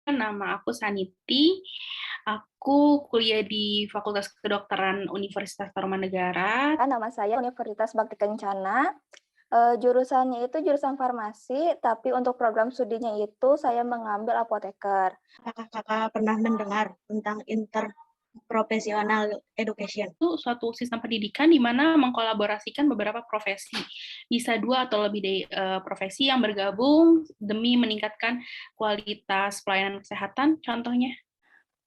Nama aku Saniti. Aku kuliah di Fakultas Kedokteran Universitas Tarumanegara. Nama saya Universitas Bakti Kencana, jurusannya itu jurusan farmasi, tapi untuk program studinya itu saya mengambil apoteker. Apakah Kakak pernah mendengar tentang interprofessional education? Itu suatu sistem pendidikan di mana mengkolaborasikan beberapa profesi. Bisa 2 atau lebih dari profesi yang bergabung demi meningkatkan kualitas pelayanan kesehatan, contohnya.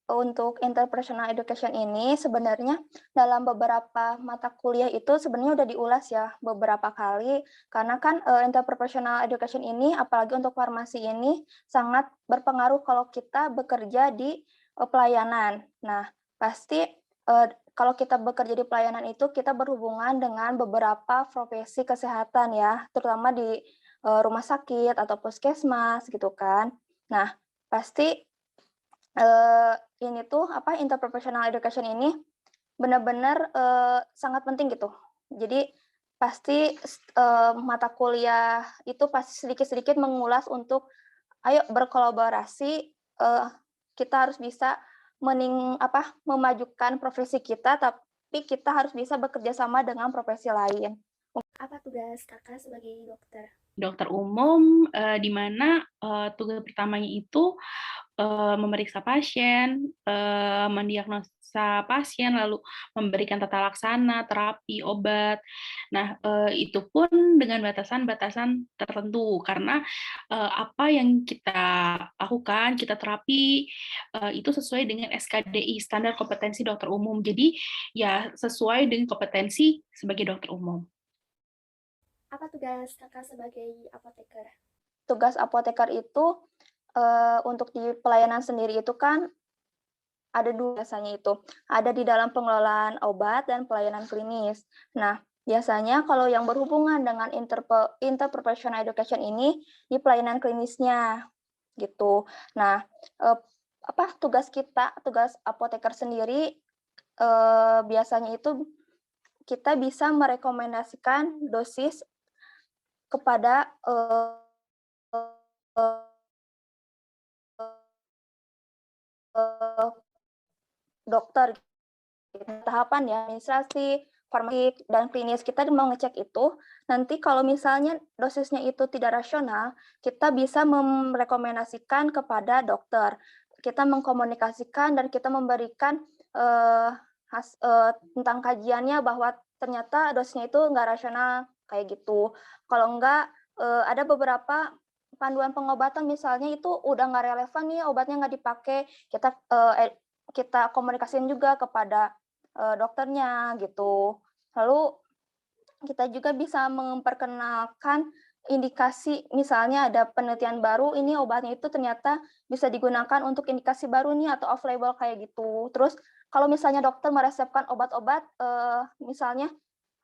Untuk interpersonal education ini sebenarnya dalam beberapa mata kuliah itu sebenarnya udah diulas ya beberapa kali, karena kan interprofessional education ini apalagi untuk farmasi ini sangat berpengaruh kalau kita bekerja di pelayanan. Nah, pasti kalau kita bekerja di pelayanan itu kita berhubungan dengan beberapa profesi kesehatan ya, terutama di rumah sakit atau puskesmas gitu kan. Nah, pasti ini tuh interprofessional education ini benar-benar sangat penting gitu. Jadi pasti mata kuliah itu pasti sedikit-sedikit mengulas untuk ayo berkolaborasi, kita harus bisa memajukan profesi kita, tapi kita harus bisa bekerja sama dengan profesi lain. Apa tugas Kakak sebagai dokter? Dokter umum, di mana tugas pertamanya itu memeriksa pasien, mendiagnosa pasien, lalu memberikan tata laksana, terapi, obat. Nah, itu pun dengan batasan-batasan tertentu, karena apa yang kita lakukan, kita terapi, itu sesuai dengan SKDI, Standar Kompetensi Dokter Umum. Jadi, ya sesuai dengan kompetensi sebagai dokter umum. Apa tugas Kakak sebagai apoteker? Tugas apoteker itu untuk di pelayanan sendiri itu kan ada 2 biasanya itu, ada di dalam pengelolaan obat dan pelayanan klinis. Nah, biasanya kalau yang berhubungan dengan interprofessional education ini di pelayanan klinisnya, gitu. Nah, tugas apoteker sendiri, biasanya itu kita bisa merekomendasikan dosis kepada, dokter. Tahapan ya, administrasi, farmasi, dan klinis kita mau ngecek itu, nanti kalau misalnya dosisnya itu tidak rasional, kita bisa merekomendasikan kepada dokter. Kita mengkomunikasikan dan kita memberikan tentang kajiannya bahwa ternyata dosisnya itu nggak rasional, kayak gitu. Kalau enggak, ada beberapa panduan pengobatan misalnya itu udah nggak relevan nih, obatnya nggak dipakai, kita komunikasiin juga kepada dokternya gitu. Lalu kita juga bisa memperkenalkan indikasi, misalnya ada penelitian baru, ini obatnya itu ternyata bisa digunakan untuk indikasi baru nih atau off label kayak gitu. Terus kalau misalnya dokter meresepkan obat-obat, misalnya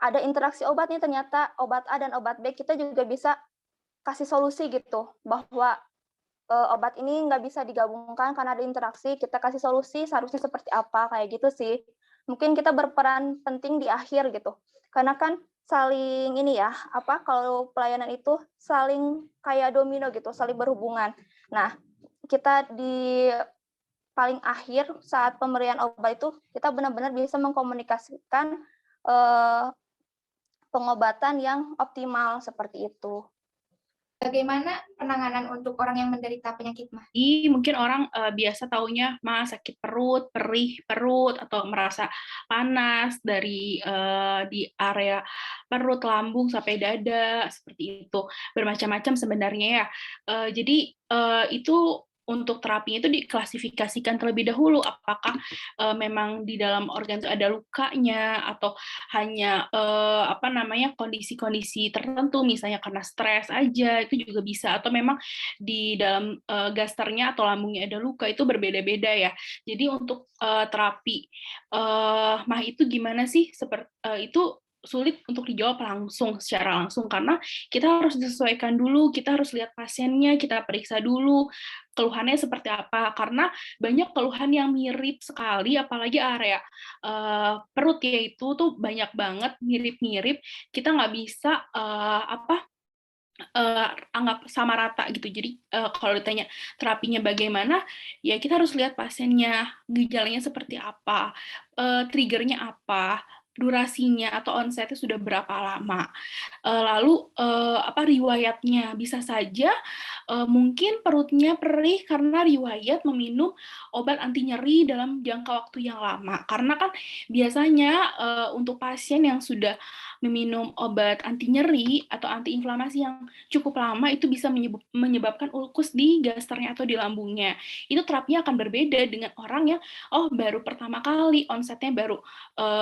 ada interaksi obat nih ternyata obat A dan obat B, kita juga bisa kasih solusi gitu bahwa obat ini nggak bisa digabungkan karena ada interaksi, kita kasih solusi seharusnya seperti apa, kayak gitu sih. Mungkin kita berperan penting di akhir gitu. Karena kan saling ini ya, kalau pelayanan itu saling kayak domino gitu, saling berhubungan. Nah, kita di paling akhir saat pemberian obat itu, kita benar-benar bisa mengkomunikasikan pengobatan yang optimal seperti itu. Bagaimana penanganan untuk orang yang menderita penyakit MAH? Mungkin orang biasa taunya mah sakit perut, perih perut, atau merasa panas dari di area perut, lambung sampai dada seperti itu. Bermacam-macam sebenarnya ya. Jadi itu untuk terapinya itu diklasifikasikan terlebih dahulu, apakah memang di dalam organ itu ada lukanya atau hanya kondisi-kondisi tertentu, misalnya karena stres aja, itu juga bisa, atau memang di dalam gasternya atau lambungnya ada luka, itu berbeda-beda ya. Jadi untuk terapi MAH itu gimana sih? Itu sulit untuk dijawab secara langsung, karena kita harus disesuaikan dulu, kita harus lihat pasiennya, kita periksa dulu keluhannya seperti apa, karena banyak keluhan yang mirip sekali, apalagi area perut ya, itu tuh banyak banget mirip-mirip, kita nggak bisa anggap sama rata gitu. Jadi kalau ditanya terapinya bagaimana, ya kita harus lihat pasiennya, gejalanya seperti apa, triggernya apa, durasinya atau onsetnya sudah berapa lama. Lalu apa riwayatnya, bisa saja mungkin perutnya perih karena riwayat meminum obat anti nyeri dalam jangka waktu yang lama. Karena kan biasanya untuk pasien yang sudah meminum obat anti nyeri atau anti inflamasi yang cukup lama itu bisa menyebabkan ulkus di gasternya atau di lambungnya. Itu terapinya akan berbeda dengan orang yang baru pertama kali, onsetnya baru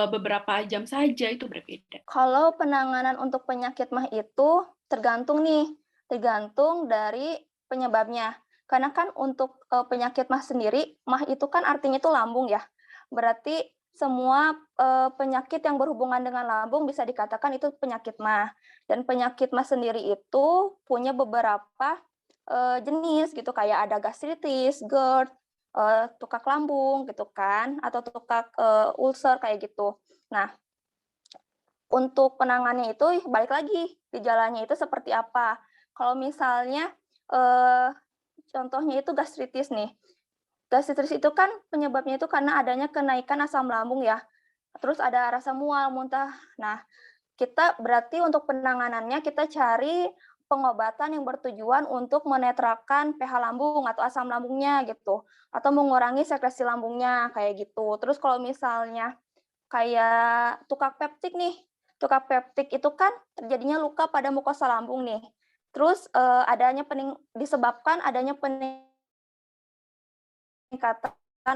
beberapa jam saja, itu berbeda. Kalau penanganan untuk penyakit MAH itu tergantung dari penyebabnya. Karena kan untuk penyakit MAH sendiri, MAH itu kan artinya itu lambung ya. Berarti semua penyakit yang berhubungan dengan lambung bisa dikatakan itu penyakit MAH. Dan penyakit MAH sendiri itu punya beberapa jenis gitu, kayak ada gastritis, GERD, tukak lambung gitu kan, atau tukak ulcer kayak gitu. Nah, untuk penanganannya itu balik lagi, gejalanya itu seperti apa. Kalau misalnya contohnya itu gastritis nih. Gastritis itu kan penyebabnya itu karena adanya kenaikan asam lambung ya. Terus ada rasa mual, muntah. Nah, kita berarti untuk penanganannya kita cari pengobatan yang bertujuan untuk menetralkan pH lambung atau asam lambungnya gitu, atau mengurangi sekresi lambungnya kayak gitu. Terus kalau misalnya kayak tukak peptik nih. Tukak peptik itu kan terjadinya luka pada mukosa lambung nih. Terus disebabkan adanya peningkatan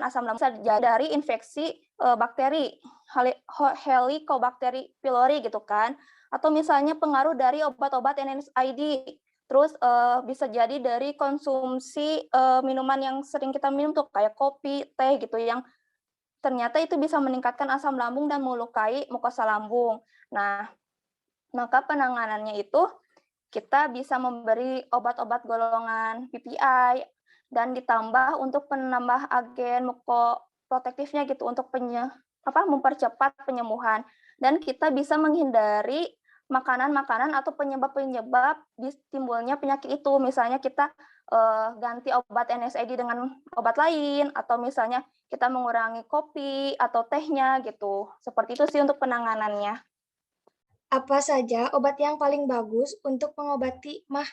asam lambung bisa dari infeksi bakteri Helicobacter pylori gitu kan, atau misalnya pengaruh dari obat-obat NSAID. Terus bisa jadi dari konsumsi minuman yang sering kita minum tuh kayak kopi, teh gitu yang ternyata itu bisa meningkatkan asam lambung dan melukai mukosa lambung. Nah, maka penanganannya itu kita bisa memberi obat-obat golongan PPI dan ditambah untuk penambah agen mukoprotektifnya gitu untuk mempercepat penyembuhan. Dan kita bisa menghindari makanan-makanan atau penyebab-penyebab timbulnya penyakit itu. Misalnya kita ganti obat NSAID dengan obat lain, atau misalnya kita mengurangi kopi atau tehnya gitu. Seperti itu sih untuk penanganannya. Apa saja obat yang paling bagus untuk mengobati MAH?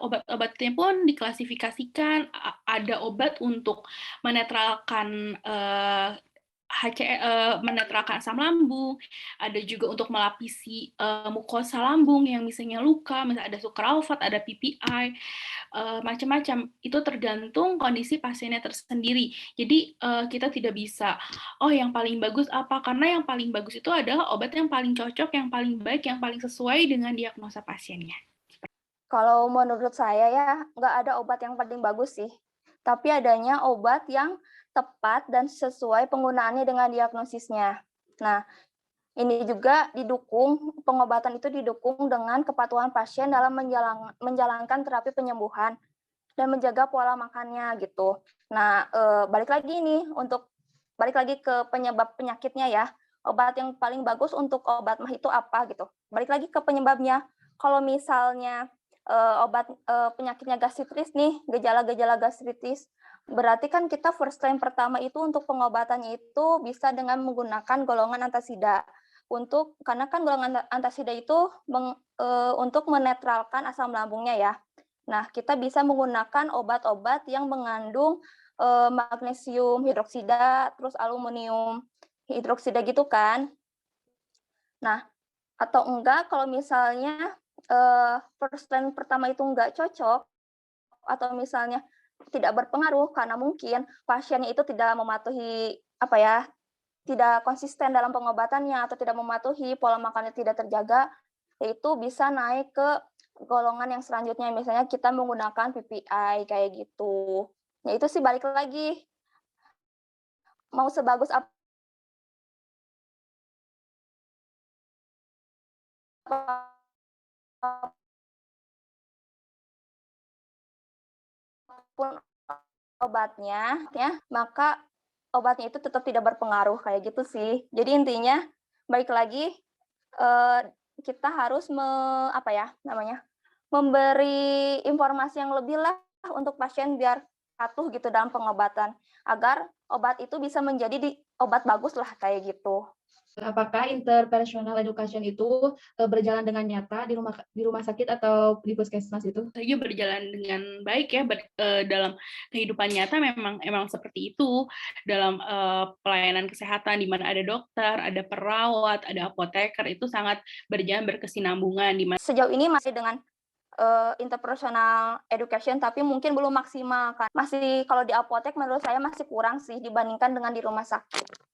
Obat-obatnya pun diklasifikasikan, ada obat untuk menetralkan menetralkan asam lambung, ada juga untuk melapisi mukosa lambung yang misalnya luka, misalnya ada sukralfat, ada PPI, macam-macam. Itu tergantung kondisi pasiennya tersendiri. Jadi kita tidak bisa, yang paling bagus apa, karena yang paling bagus itu adalah obat yang paling cocok, yang paling baik, yang paling sesuai dengan diagnosa pasiennya. Kalau menurut saya ya, nggak ada obat yang paling bagus sih. Tapi adanya obat yang tepat dan sesuai penggunaannya dengan diagnosisnya. Nah, ini juga pengobatan itu didukung dengan kepatuhan pasien dalam menjalankan terapi penyembuhan dan menjaga pola makannya gitu. Nah, balik lagi ke penyebab penyakitnya ya. Obat yang paling bagus untuk obat MAH itu apa gitu. Balik lagi ke penyebabnya. Kalau misalnya penyakitnya gastritis nih, gejala-gejala gastritis, berarti kan kita first line pertama itu untuk pengobatannya itu bisa dengan menggunakan golongan antasida. Karena kan golongan antasida itu untuk menetralkan asam lambungnya ya. Nah, kita bisa menggunakan obat-obat yang mengandung magnesium hidroksida, terus aluminium hidroksida gitu kan. Nah, atau enggak kalau misalnya first line pertama itu enggak cocok, atau misalnya tidak berpengaruh karena mungkin pasiennya itu tidak mematuhi tidak konsisten dalam pengobatannya atau tidak mematuhi pola makannya tidak terjaga, yaitu bisa naik ke golongan yang selanjutnya, misalnya kita menggunakan PPI kayak gitu. Ya itu sih balik lagi, mau sebagus apa pun obatnya, ya, maka obatnya itu tetap tidak berpengaruh kayak gitu sih. Jadi intinya balik lagi kita harus memberi informasi yang lebih lah untuk pasien biar patuh gitu dalam pengobatan, agar obat itu bisa menjadi obat bagus lah kayak gitu. Apakah interpersonal education itu berjalan dengan nyata di rumah sakit atau di puskesmas itu? Saja berjalan dengan baik ya dalam kehidupan nyata emang seperti itu dalam pelayanan kesehatan di mana ada dokter, ada perawat, ada apoteker itu sangat berjalan berkesinambungan di mana Sejauh ini masih dengan interpersonal education tapi mungkin belum maksimal kan. Masih kalau di apotek menurut saya masih kurang sih dibandingkan dengan di rumah sakit.